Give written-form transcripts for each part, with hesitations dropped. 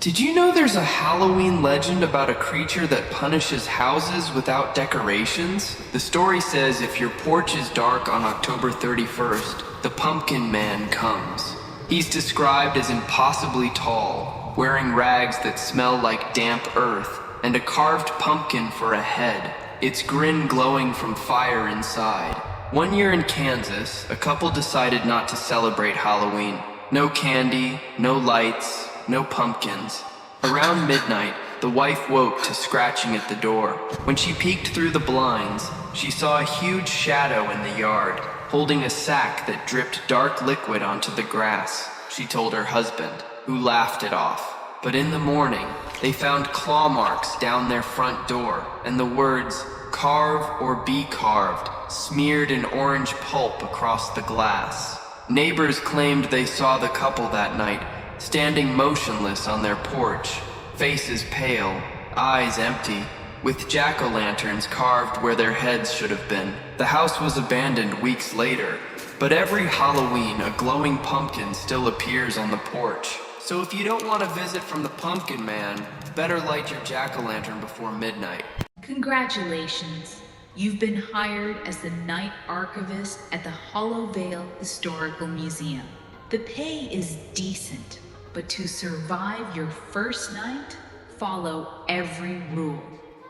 Did you know there's a Halloween legend about a creature that punishes houses without decorations? The story says if your porch is dark on October 31st, the Pumpkin Man comes. He's described as impossibly tall, wearing rags that smell like damp earth, and a carved pumpkin for a head, its grin glowing from fire inside. One year in Kansas, a couple decided not to celebrate Halloween. No candy, no lights, no pumpkins. Around midnight, the wife woke to scratching at the door. When she peeked through the blinds, she saw a huge shadow in the yard, holding a sack that dripped dark liquid onto the grass. She told her husband, who laughed it off. But in the morning, they found claw marks down their front door, and the words, "Carve or be carved," smeared in orange pulp across the glass. Neighbors claimed they saw the couple that night, standing motionless on their porch, faces pale, eyes empty, with jack-o'-lanterns carved where their heads should have been. The house was abandoned weeks later, but every Halloween a glowing pumpkin still appears on the porch. So if you don't want a visit from the Pumpkin Man, better light your jack-o'-lantern before midnight. Congratulations. You've been hired as the night archivist at the Hollow Vale Historical Museum. The pay is decent, but to survive your first night, follow every rule.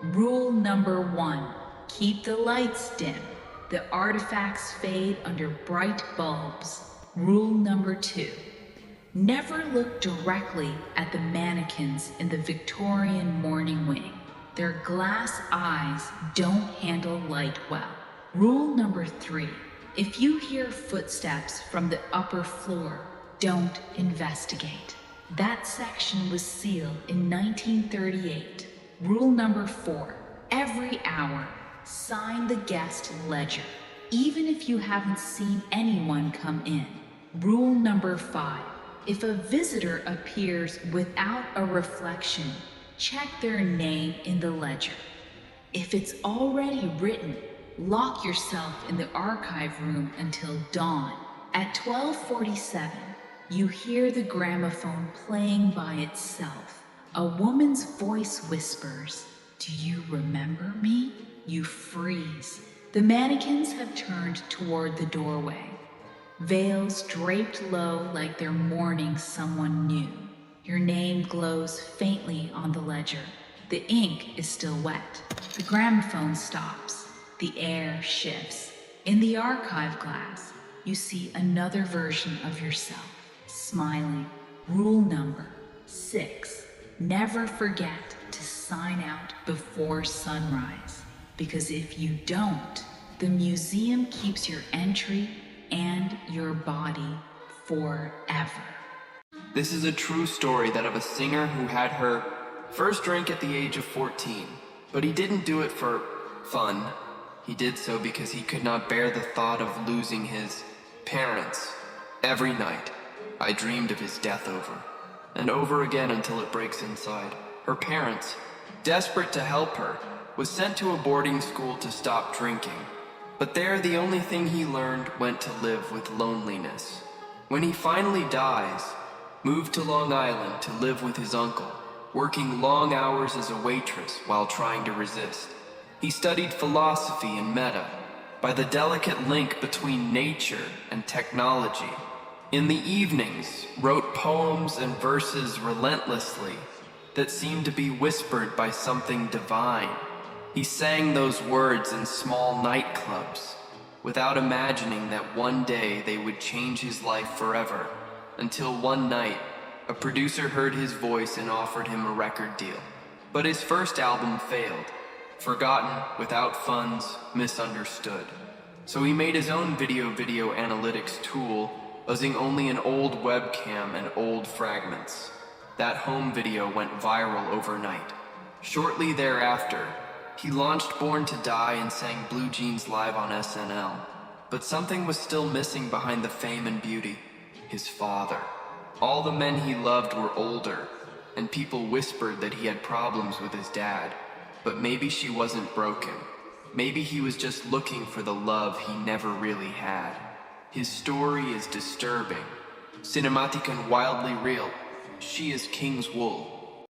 Rule number 1, keep the lights dim. The artifacts fade under bright bulbs. Rule number 2, never look directly at the mannequins in the Victorian morning wing. Their glass eyes don't handle light well. Rule number 3, if you hear footsteps from the upper floor, don't investigate. That section was sealed in 1938. Rule number 4, every hour, sign the guest ledger, even if you haven't seen anyone come in. Rule number 5, if a visitor appears without a reflection, check their name in the ledger. If it's already written, lock yourself in the archive room until dawn. At 12:47, you hear the gramophone playing by itself. A woman's voice whispers, "Do you remember me?" You freeze. The mannequins have turned toward the doorway, veils draped low like they're mourning someone new. Your name glows faintly on the ledger. The ink is still wet. The gramophone stops. The air shifts. In the archive glass, you see another version of yourself, smiling. Rule number 6, never forget to sign out before sunrise. Because if you don't, the museum keeps your entry and your body forever. This is a true story that of a singer who had her first drink at the age of 14, but he didn't do it for fun. He did so because he could not bear the thought of losing his parents. Every night, I dreamed of his death over and over again until it breaks inside. Her parents, desperate to help her, was sent to a boarding school to stop drinking. But there, the only thing he learned went to live with loneliness. When he finally dies, moved to Long Island to live with his uncle, working long hours as a waitress while trying to resist. He studied philosophy and meta, by the delicate link between nature and technology. In the evenings, wrote poems and verses relentlessly that seemed to be whispered by something divine. He sang those words in small nightclubs, without imagining that one day they would change his life forever, until one night, a producer heard his voice and offered him a record deal. But his first album failed. Forgotten, without funds, misunderstood. So he made his own video analytics tool, using only an old webcam and old fragments. That home video went viral overnight. Shortly thereafter, he launched Born to Die and sang Blue Jeans live on SNL. But something was still missing behind the fame and beauty. His father. All the men he loved were older, and people whispered that he had problems with his dad. But maybe she wasn't broken. Maybe he was just looking for the love he never really had. His story is disturbing, cinematic and wildly real. She is King's Wool.